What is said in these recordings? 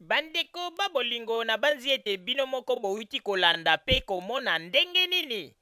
Bandeko babolingo na banzi ete bino moko bouti kolanda pe komona ndenge nini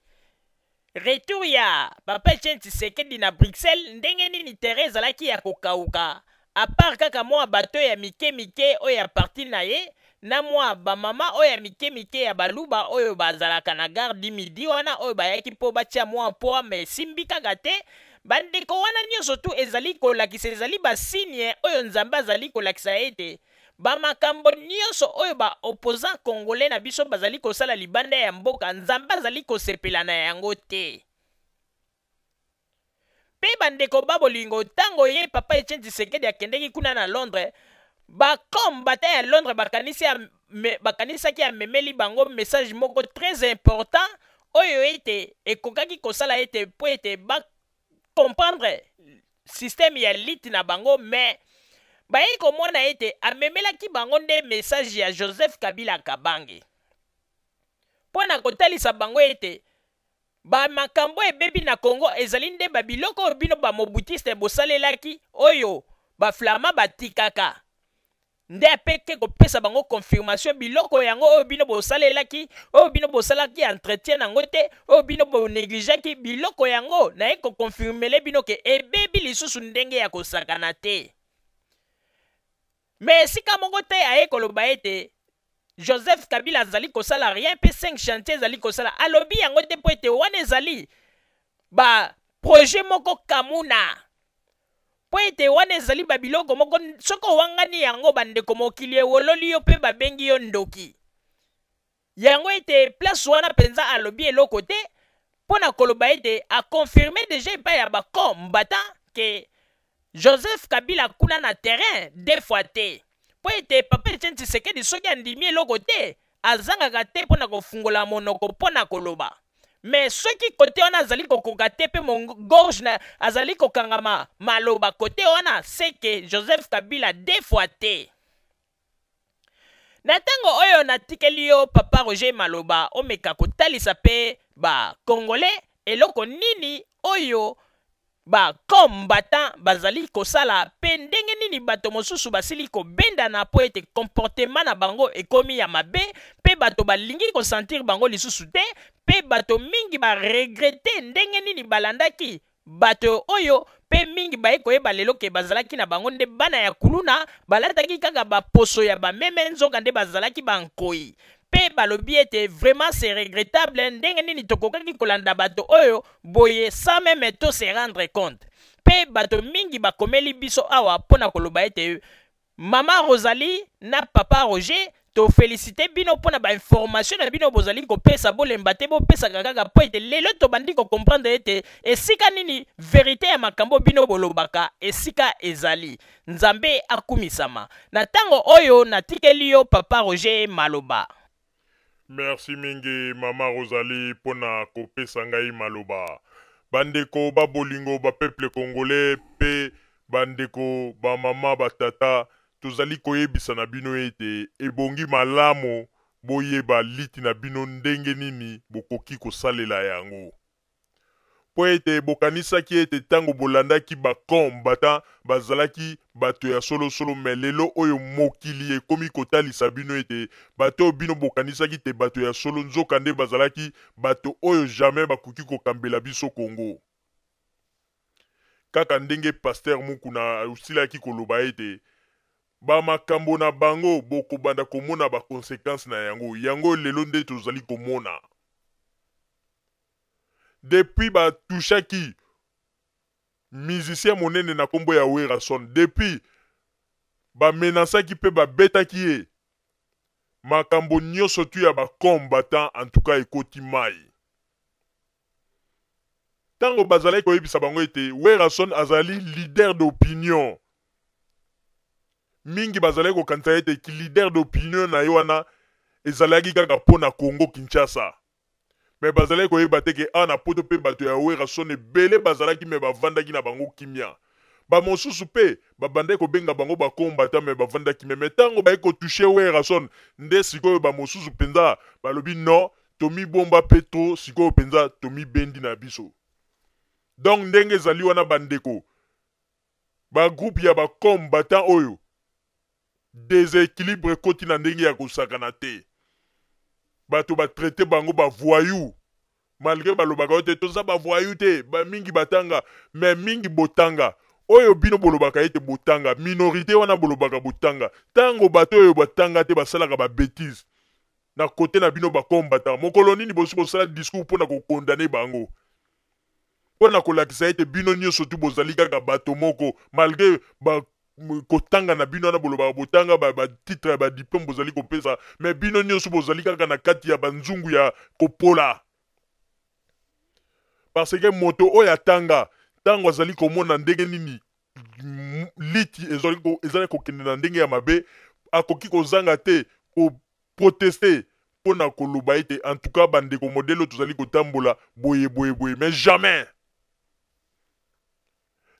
retour ya Papa Etienne Tshisekedi na Bruxelles ndenge nini terrain ezalaki ya kokauka apart kaka mwa bato ya mike mike oyo ya parti na ye na mwa bamama oyo ya mike mike ya baluba oyo bazalaka na gare du midi wana oyo bayaki mpo batia mwa mpoa me simbi kaka te. Bandeko wana nyonso tu ezali kolakisa ezali basigne oyo nzambe azali kolakisa ete bamakambo nyonso oyo ba opposant congolais na biso bazali kosala libanda ya mboka nzambe azali kosepela na yango te. Pe bandeko babolingo tango ye Papa Etienne Tshisekedi akendeki kuna na Londres bakombata ya Londres bakanisaki amemeli bango message moko très important oyo ete ekokaki kosala ete po ete comprendre système ya liti na bango mais bayi komona ete amemelaki bango nde message ya Joseph Kabila Kabange pona kotalisa bango ete bamakambo ebebi na Congo ezali nde babiloko oyo bino bamobutiste bosalelaki oyo baflama batikaka nde apeke kopesa bango confirmation biloko yango oyo bino bosalelaki oyo bino bosalaki entretien nango te oyo bino bonégligaki biloko yango naye kokonfirmele bino ke ebebi lisusu ndenge ya kosakana te. Mais esika moko te aye koloba ete Joseph Kabila azali kosala rien pe 5 chantiers ezali kosala alobi yango te po ete wana ezali ba projet moko kamuna po ete wana ezali babiloko moko soko wangani yango bandeko mokili ewololi yo pe babengi yo ndoki yango ete place wana penza alobi eloko te mpona koloba ete akonfirme deja epai ya bakombata ke Joseph Kabila kuna na terrain deux fois te po ete Papa Etienne Tshisekedi soki andimi eloko te azangaka te mpona kofungola monoko mpona koloba mais soki kote wana azali kokoka te pe gorge na azali kokangama maloba kote wana seke Joseph Kabila deux fois te. Na tango oyo natikeli yo Papa Roger Maloba omeka kotalisa pe ba Congolais eloko nini oyo ba combattant bazali kosala pe ndenge nini bato mosusu basili kobenda na po ete comportement na bango ekomi ya mabe pe bato balingi kosentir bango lisusu te pe bato mingi baregrete ndenge nini balandaki bato oyo pe mingi baye koyeba lelo ke bazalaki na bango nde bana ya kuluna balataki kaka baposo ya bameme nzoka nde bazalaki bankoi pe balobi ete vraiment c'est regrettable ndenge nini tokokaki kolanda bato oyo boye sans même to se rendre compte pe bato mingi bakomeli biso awa mpona koloba ete Mama Rosalie na Papa Roger to félicité bino mpona bainformation na bino bozali kopesa bolemba te bopesaka kaka po ete lelo tobandi kocomprendre ete esika nini verité ya makambo bino bolobaka esika ezali nzambe akumisama na tango oyo natikeli yo Papa Roger Maloba. Merci mingi Mama Rosalie pona kopesa ngai maloba. Bandeko ba bolingo ba peuple congolais pe bandeko ba mama ba tata tozali koyebisa na bino ete ebongi malamu boyeba liti na bino ndenge nini bokoki kosalela yango. Po ete bokanisaki ete tango bolandaki bakombata bazalaki bato ya solo solo me lelo oyo mokili ekomi kotalisa bino ete bato oyo bino bokanisaki te bato ya solo nzoka nde bazalaki bato oyo jamais bakoki kokambela biso Kongo. Kaka ndenge Pasteur Mukuna usilaki koloba ete bamakambo na bango bokobanda komona bakonsekansi na yango lelo nde tozali komona. Depuis batushaki musicien monene na kombo ya Werason, depuis bamenasaki pe babetaki ye makambo nyonso tu ya bakombatan en tout cas ekoti mai. Tango bazalaki koyebisa bango ete Werason azali leader d'opinion mingi bazalaki kokanisa ete ki leader d'opinion na ye wana ezalaki kaka mpona Congo Kinshasa. Mais bazalaki koyeba te ke ana poto pe bato ya Werason ebele bazalaki me bavandaki na bango kimia. Ba mosusu pe babandaki kobenga bango bakombata me bavandaki me tango baye kotouche Werason nde sikoyo ba mosusu penza balobi non tomi bomba pe to sikoyo penza tomi bendi na biso. Donc ndenge ezali wana bandeko ba groupe ya bakombata oyo déséquilibre ekoti na ndenge ya kosakana te. Bato batraite bango bavoyou. Malgré balobaka ote toza bavoyou te, mingi batanga, mais mingi botanga. Oyo bino bolobaka ete botanga, minorité wana bolobaka botanga. Tango bato oyo batanga te basalaka ba bêtise. Na côté na bino bakombata. Mokolo nini bosi bosala discours pona ko condamner bango. Pona ko lakisa ete bino nyonso tu bozali kaka bato moko malgré ba kotanga na bino na bolobaka botanga ba titre ba diplôme bozali kopesa, mais bino nyonso bozali kaka na kati ya banzungu ya kopola. Parce que moto oya tanga tango azali komona ndenge nini liti ezali kokende na ndenge ya mabe akoki kozanga te ko protester pona koloba ete en tout cas bandeko modelo tozali kotambola boye mais jamais.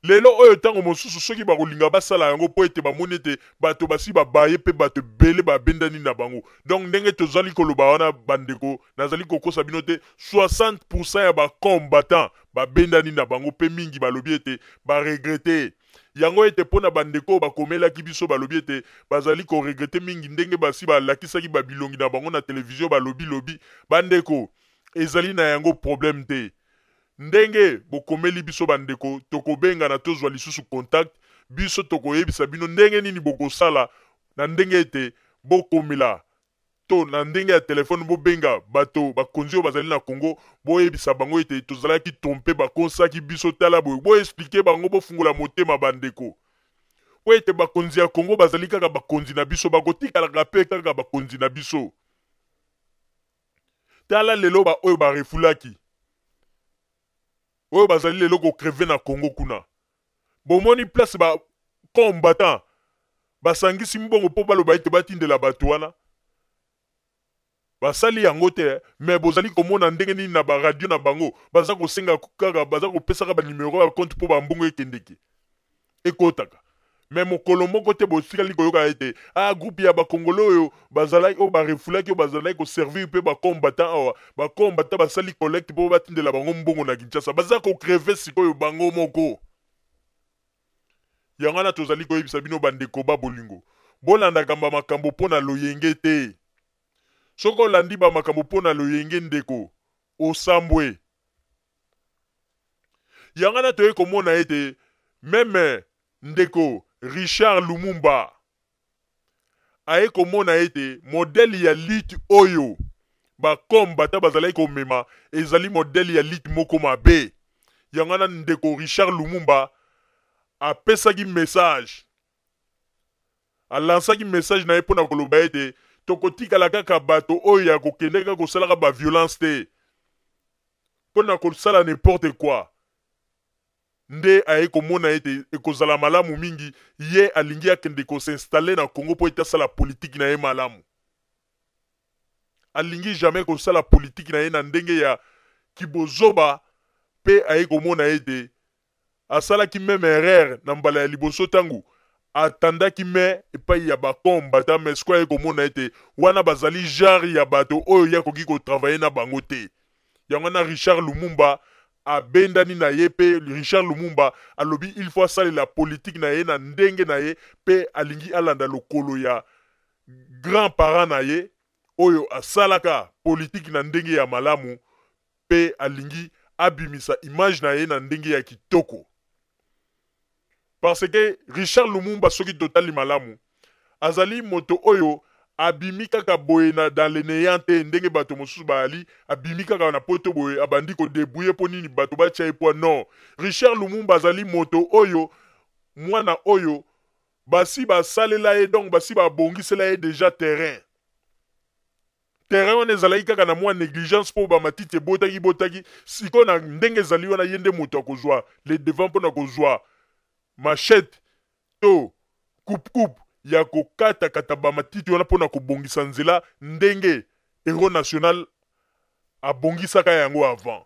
Lelo oyo tango mosusu soki bakolinga basala yango po ete bamoni ete bato basi babaye pe bato bele babendani na bango. Donc ndenge tozali koloba wana bandeko nazali kokosa bino te 60% ya bakombatant babendani na bango pe mingi balobi ete baregrete. Yango ete pona bandeko bakomelaki biso balobi ete bazali ko regrete mingi ndenge basi balakisaki babilongi na bango na televizio balobi bandeko ezali na yango problème te. Ndenge bokomeli biso bandeko tokobenga na tozwa lisusu contact biso tokoyebisa bino ndenge nini bokosala na ndenge ete bokomela to na ndenge ya telefone bobenga bato bakonzi oyo bazali na Congo boyebisa bango ete tozalaki trompe bakonsaki biso tala boye boexplike bango bofungola motema bandeko po ete bakonzi ya Congo bazali kaka bakonzi na biso bakotikalaka pe kaka bakonzi na biso tala lelo ba oyo barefulaki oyo bazali lelo ko creve na Congo kuna bomoni place ba combattant basangisi mbongo po baloba ete batindela bato wana basali yango te mais bozali komona ndenge nini na ba radio na bango baza kosenga kaka baza kopesaka ba numero ya compte po ba mbongo ekendeki ekotaka mais mokolo moko te bosikali koyoka ete groupe ya bakongolo oyo bazalaki oyo barefulaki oyo bazalaki koservir mpe bakombatant awa bakombatant basali collecte mpo batindela bango mbongo na Kinshasa baza kokreve sikoyo bango moko yango wana tozali koyebisa bino bandeko babolingo bolandaka makambo mpo na loyenge te soki olandi bamakambo mpo na loyenge ndeko osambwe yango wana toyei komona ete meme ndeko Richard Lumumba aye komona ete modèle ya lit oyo bakombata bazalaki komema ezali modèle ya lit moko mabe yango wana ndeko Richard Lumumba apesaki message alansaki message na ye mpona koloba ete tokotikala kaka bato oyo ya kokende kaka kosalaka ba violence te mpona kosala n'importe quoi nde aye komona ete ekozala malamu mingi ye alingi akende kosinstalle na Congo po ete asala politiki na ye malamu alingi jamais kosala politiki na ye na ndenge ya kibozoba pe aye komona ete asalaki meme erreur na mbala ya liboso tangu atandaki me epai ya bakombata me siko aye komona ete wana bazali genre ya bato oyo yakoki kotravaye na bango te yango na Richard Lumumba abendani na ye pe Richard Lumumba alobi il faut asalela politique na ye na ndenge na ye pe alingi alanda lokolo ya grand parent na ye oyo asalaka politique na ndenge ya malamu pe alingi abimisa image na ye na ndenge ya kitoko parce que Richard Lumumba soki totali malamu azali moto oyo abimi kaka boye na dans le néant te ndenge bato mosusu baali abimi kaka na poto boye abandi ko débrouiller po nini bato batia epoa non Richard Lumumba azali moto oyo mwana oyo basi basalela ye donc basi babongisela ye déjà terrain wana ezalaki kaka na mwa négligence po bamatiti ebotaki siko na ndenge ezali wana ye nde moto akozwa le devant mpona kozwa machette to coupe ya kokata bamatiti wana mpona kobongisa nzela ndenge héros national abongisaka yango avant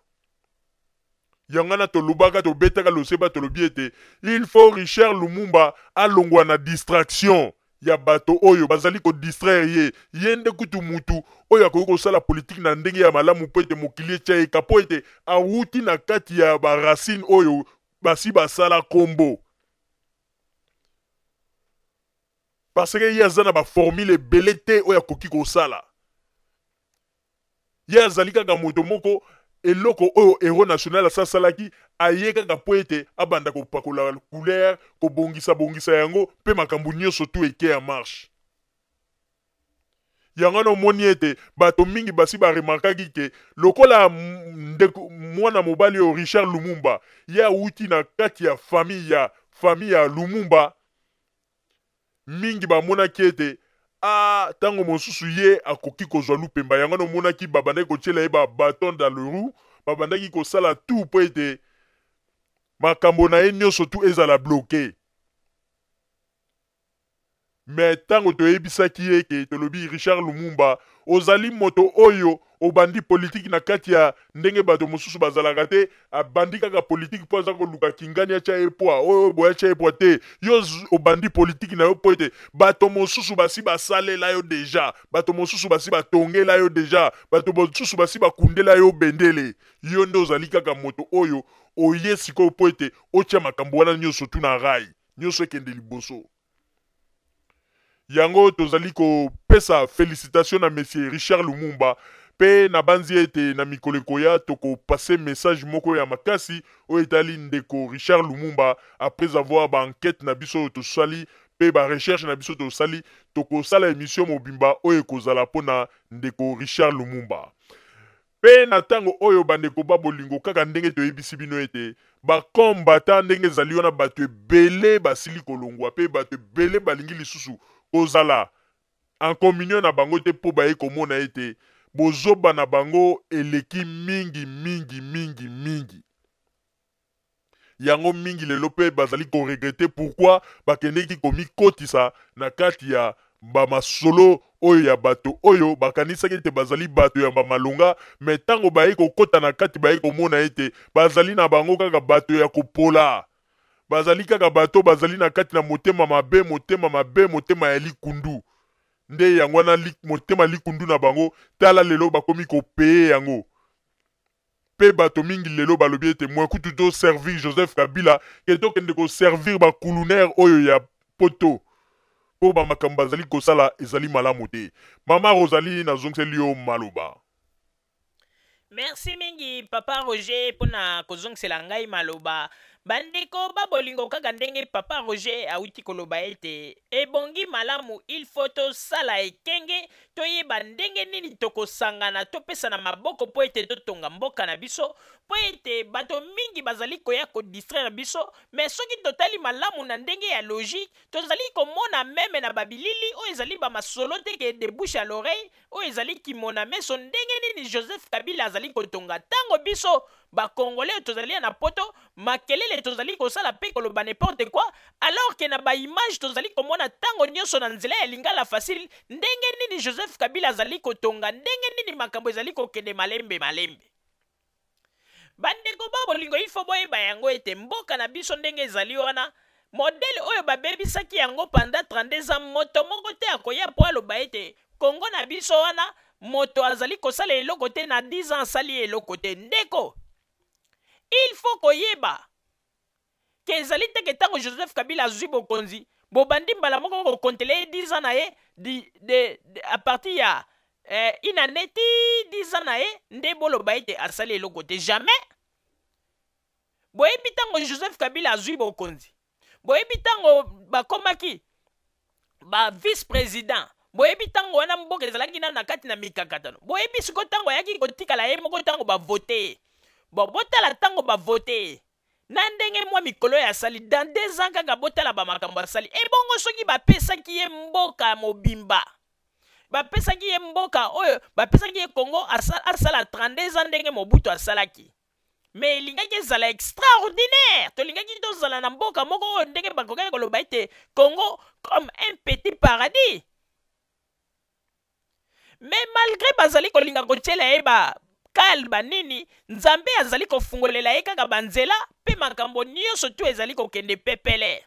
yango wana tolobaka tobetaka loseba tolobi ete il faut Richard Lumumba alongwa na distraction ya bato oyo bazali kodistraire ye nde kutu mutu oyo akoki kosala politiki na ndenge ya malamu po ete mokili etya eka po ete awuti na kati ya baracine oyo basi basala kombo parce que ye aza na baformule ebele te oyo akoki kosala. Ye azali kaka moto moko eloko oyo héros national asasalaki aye kaka po ete abanda kopakola couleur kobongisa yango mpe makambo nyonso tu eke ya marche. Yango nomoni ete bato mingi basi baremarkaki ke lokola mwana mobali oyo Richard Lumumba ye awuti na kati ya famille ya Lumumba, mingi bamonaki ete tango mosusu ye akoki kozwa lupemba. Yango nomonaki babandaki kotiela ye babaton dans le roue, babandaki kosala tout po ete makambo na ye nyonso tu ezala bloke. Mais tango toyebisaki ye ke tolobi Richard Lumumba ozali moto oyo obandi politique na kati ya ndenge bato mosusu bazalaka te, abandi kaka politique po aza koluka kingani atia ye poa oyo boya atia ye poa te. Yo obandi politique na yo po ete bato mosusu basi basalela yo deja, bato mosusu basi batongela yo deja, bato mosusu basi bakundela yo bendele. Yo nde ozali kaka moto oyo oye sikoyo po ete otia makambo wana nyonso tu na rai nyonso ekende liboso. Yango tozali kopesa félicitation na monsieur Richard Lumumba pe na banzi ete na mikolo ekoya toko passer message moko ya makasi oyo etali ndeko Richard Lumumba après avoir ba enquête na biso tosali pe ba recherche na biso tosali toko sala émission mobimba oyo ekozala pona ndeko Richard Lumumba. Pe na tango oyo bandeko babolingo kaka ndenge toyebisi bino ete bakombata ndenge ezali wana bato ebele basili kolongwa pe bato ebele balingi lisusu kozala en communion na bango te po baye komona ete bozoba na bango eleki mingi. Yango mingi lelo pe bazali ko regretter pourquoi bakendeki komikotisa na kati ya bamasolo oyo ya bato oyo bakanisaki ete bazali bato ya bamalonga, mais tango baye kokota na kati baye komona ete bazali na bango kaka bato ya kopola. Bazali kaka bato bazali na kati na motema mabe, motema ya likundu. Nde yango wana motema likundu na bango tala lelo bakomi kopeye yango. Pe bato mingi lelo balobi ete mwa kutu to servir Joseph Kabila ke to kende ko servir ba kuluner oyo ya poto. Po ba makambo bazali kosala ezali malamu te. Mama Rosalie na zongeli yo maloba. Merci mingi Papa Roger pona kozongisela ngai maloba. Bandeko babolingo kaka ndenge Papa Roger auti koloba ete ebongi malamu il faut tosala ekenge toyeba ndenge nini tokosangana topesa na maboko po ete totonga mboka na biso po ete bato mingi bazali koya kodistraire biso, mais soki totali malamu na ndenge ya logique tozali komona meme na babilili oyo ezali bamasolo te ke de bouche à l'oreille oyo ezali kimona meso ndenge nini Joseph Kabila azali kotonga tango biso bakongolais tozali na poto makelele tozali kosala pe koloba n'importe quoi, alors que na ba image tozali komona tango nyonso na nzela ya lingala facile ndenge nini Joseph Kabila azali kotonga, ndenge nini makambo ezali kokende malembe. Bandeko babolingo ifo boyeba yango ete mboka na biso ndenge ezali wana modele oyo babebisaki yango pendant 32 ans moto moko te akoya po aloba ete Kongo na biso wana moto azali kosala eloko te na 10 ans asali eloko te. Ndeko il faut koyeba ke ezali teke tango Joseph Kabila azwi bokonzi bobandi mbala moko kokontele 10 ans na ye a partir ya une année ti 10 ans na ye nde boloba ete asali eloko te. Jamais. Boyebi tango Joseph Kabila azwi bokonzi, boyebi tango bakomaki ba vice-président, boyebi tango wana mboka ezalaki na kati na mikakatano, boyebi siko tango ayaki kotikala ye moko tango bavote. Bon, botala tango bavote na ndenge mwa mikolo ya sali dans 2 ans kaka botala bamakambo ya sali ebongo soki bapesaki ye mboka mobimba, bapesaki ye mboka oyo bapesaki ye Congo asala 32 ans ndenge Mobutu asalaki. Mais lingaki ezala extraordinaire, tolingaki tozala na mboka moko oyo ndenge bakokaki koloba ete Congo comme un petit paradis. Mais malgré bazali kolinga kotiela ye kalba nini nzambe azali kofungolela ye kaka banzela pe makambo nyonso tu ezali kokende pepele.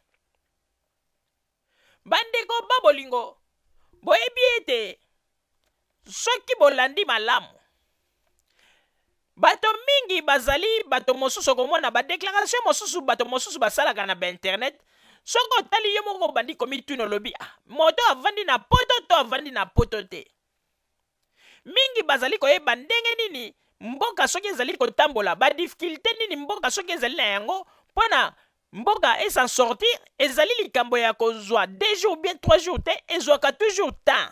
Bandeko babolingo boyebi ete soki bolandi malamu bato mingi bazali bato mosusu komona ba déclaration mosusu bato mosusu basalaka na ba internet Soko tali yo moko bandi komituna lobi moto avandi na poto to avandi na poto te. Mingi bazali koyeba ndenge nini mboka soki ezali kotambola ba difficulté nini mboka soki ezali na yango pona mboka s'en sortir ezali likambo ya kozwa 2 jours bien 3 jours te ezwaka toujours temps.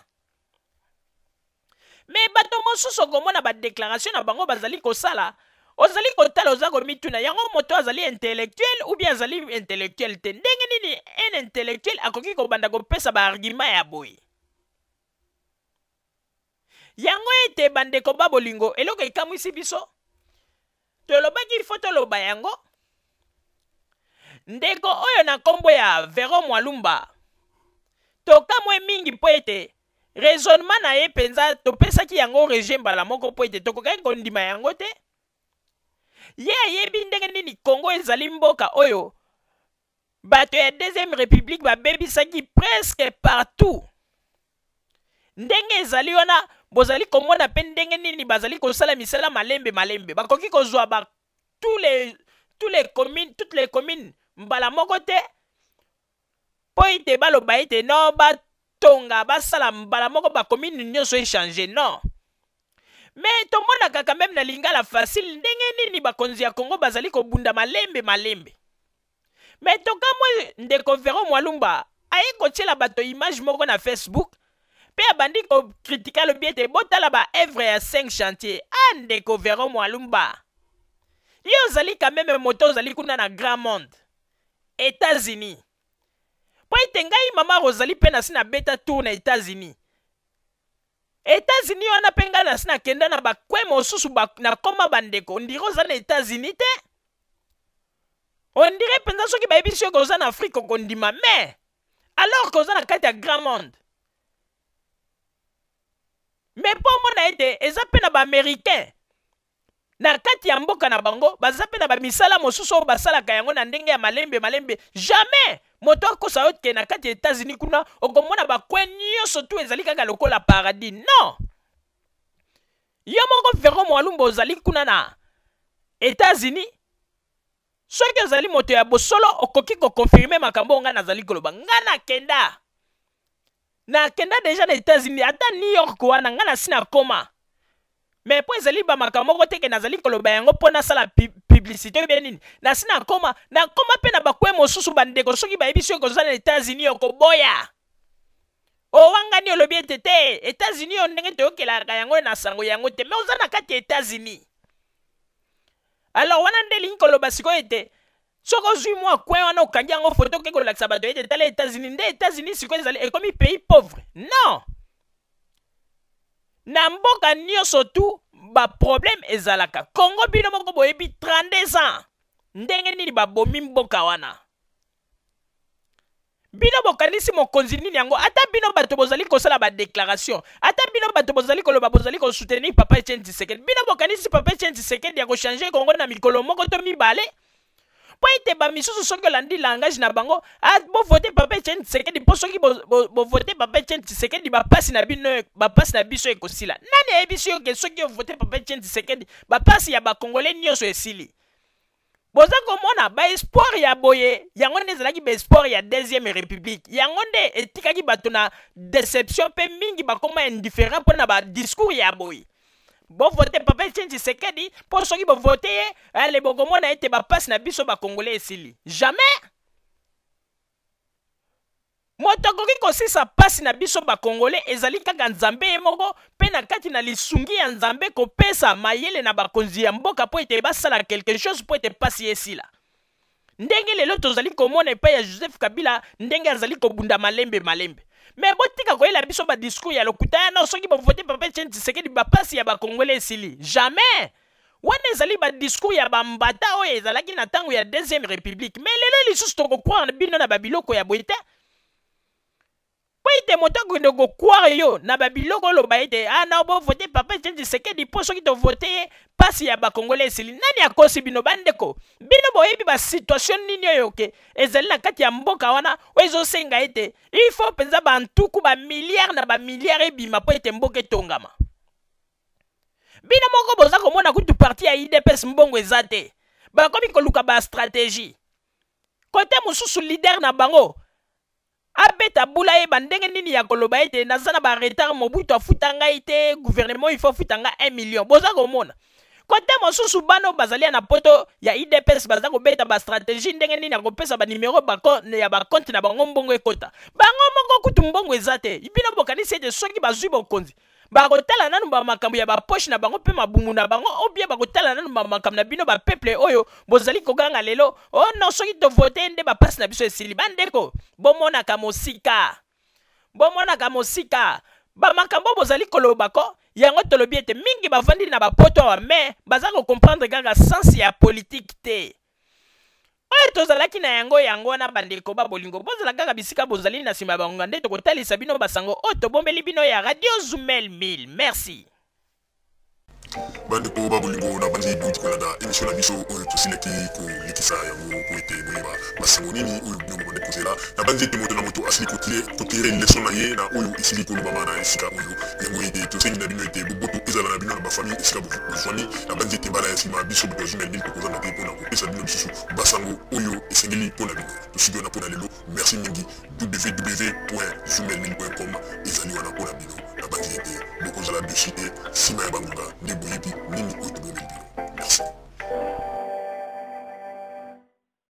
Mais bato mosusu komona ba déclaration na bango bazali kosala ozali kotala oza komituna yango moto azali intellectuel ou bien azali intellectuel te ndenge nini un intellectuel akoki kobanda kopesa ba argument ya boye. Yango ete bandeko babolingo eloko ekamwisi biso tolobaki ifo toloba yango ndeko oyo na kombo ya Vero Mwalumba tokamwe mingi po ete raisonnement na ye penza topesaki yango régime mbala moko po ete tokokaki kondima yango te. Ye ayebi ndenge nini Congo ezali mboka oyo bato ya deuxième république babebisaki presque partout. Ndenge ezali wana bozali komona pe ndenge nini bazali kosala misala malembe bakoki kozwa ba toutes les communes mbala moko te po ite baloba ite no batonga basala mbala moko ba commune nyonso échanger non. Mais tomonaka quand même na lingala facile ndenge nini bakonzi ya Congo bazali kobunda malembe. Mais tokamwe ndeko Vero Mwalumba aye kotiela bato image moko na Facebook pe abandi ko kritika le biete botala ba œuvre ya 5 chantier ndeko Vero Mwalumba yo zali quand même moto zali kuna na grand monde États-Unis po ite ngai mama Rosalie pe na sina beta tour na États-Unis wana penga na sina kenda na bakwe mosusu na koma bandeko ndiro za na États-Unis te on dirait penza soki ba ebisio ko za na Afrique ko ndima mais alors ko za na kati ya grand monde. Mais pour mona ete eza pe na ba américain na kati ya mboka na bango baza pe na ba misala mosusu basalaka yango na ndenge ya malembe jamais moto akosa oke na kati ya États-Unis kuna okomona bakwe nyonso tu ezali kaka lokola paradis non. Yo moko Vero Mwalumba ozali kuna na États-Unis soki ozali moto ya bosolo okoki ko confirmer makambo nga nazali koloba nga na kenda déjà na États-Unis ata New York wana nga na sina koma. Mais po ezali ba makambo ko teke nazali koloba yango pona sala publicité benini na sina koma pe na bakwe mosusu bandeko soki ba ebisio ko za na États-Unis okoboya owangani olobi ete États-Unis on ndenge toyokela yango na sango yango te mais oza na kati États-Unis. Alors wana ndeli koloba siko ete soko zui mwa kwe wana okangi yango photo ke kolakisa bato ete tala États-Unis nde États-Unis siko ezali ekomi pays pauvre non. Na mboka nyonso tu ba problème ezalaka Congo bino moko boyebi 32 ans ndenge nini babomi mboka wana bino bokanisi mokonzi nini yango ata bino bato bozali kosala ba déclaration ata bino bato bozali koloba bozali ko soutenir Papa Etienne Tshisekedi bino bokanisi Papa Etienne Tshisekedi ya ko changer Congo na mikolo moko to mibale po ete ba misusu soki olandi langage na bango bo voter Papa Etienne Tshisekedi po soki bo voter Papa Etienne Tshisekedi ba pasi na biso ekosila nani ayebi yo ke soki voter Papa Etienne Tshisekedi ba pasi ya ba congolais nyonso esili. Boza komona ba espoir ya boye yango nde ezalaki ba espoir ya deuxième république yango nde etikaki bato na déception pe mingi bakoma indifférent mpona ba discours ya boye bo voter Papa Etienne Tshisekedi po soki bo voter ye ale bokomona ete bapasi na biso bakongolais esili jamais moto akoki kosisa pasi na biso bakongolais ezali kaka nzambe ye moko mpe na kati na lisungi ya nzambe kopesa mayele na bakonzi ya mboka po ete basala quelque chose po ete pasi esila ndenge lelo tozali komona epai ya Joseph Kabila ndenge azali kobunda malembe mais botika koyela biso ba discours ya lokuta ya soki bo voter Papa Etienne Tshisekedi bapasi ya bakongolais esili jamais wana ezali ba discours ya bambata oyo ezalaki na ntango ya deuxième république mais lelo lisusu tokokroire bino na babiloko ya boye te po ete moto akende kokroire yo na babiloko oloba ete na bo voter Papa Etienne Tshisekedi po soki to voter ye pasi ya bakongolais esili nani akosi bino bandeko bino boyebi ba situation nini oyo ke ezali na kati ya mboka wana oyo ezosenga ete il faut penza bantuku ba milliard na ba milliard ebima po ete mboka etongama bino moko boza komona kutu parti ya IDPS mbongo eza te bakomi koluka ba stratégie kote mosusu leader na bango abeta bula ye bandenge nini ya koloba ete naza na ba retard Mobutu afuta ngai te gouvernement il faut futa nga 1 million boza komona kote mosusu bano bazali na poto ya IDPS baza kobeta ba stratégie ndenge nini ya kopesa ba numéro ya ba compte na bango mbongo ekota bango moko kutu mbongo ezate ibino bokanisi ete soki bazwi bokonzi bakotala nanu ba makambo ya ba poche na bango pe mabumu na bango obie bakotala nanu ba makambo na bino ba peuple oyo bozali koganga lelo oh non soki to voter nde ba passe na biso esili bandeko bomona ka mosika ba makambo bozali kolobako yango tolobi ete mingi bavandi na bapoto wa me baza ko comprendre kaka sens ya politique te oyo tozalaki na yango na bandeko ba bolingo bozala kaka bisika bozali na sima bango nde tokotalisa bino basango oyo tobombeli bino ya Radio Zumel 1000 merci bandeko babolingo na bandi dukolanda émission na biso oyo tosilaki kolikisa yango po ete boyeba basango nini oyo bino bodekozela na bandi ete moto na moto asili kotire leson na ye na oyo esili kolobama na esika oyo yango ete tosengi na bino ete boboto ezala na bino na bafamille esika bozwani na bandi ete mbala ya nsima biso boto Zumel 1000 tokozanga te mpona kopesa bino lisusu basango oyo esengeli mpona bino tosiki wana mpona lelo merci mingi www.zumel1000.com ezali wana mpona bino na bandi ete bokozala desite nsima ya bangonga nde boyebi nini oyo tobomeli bino merci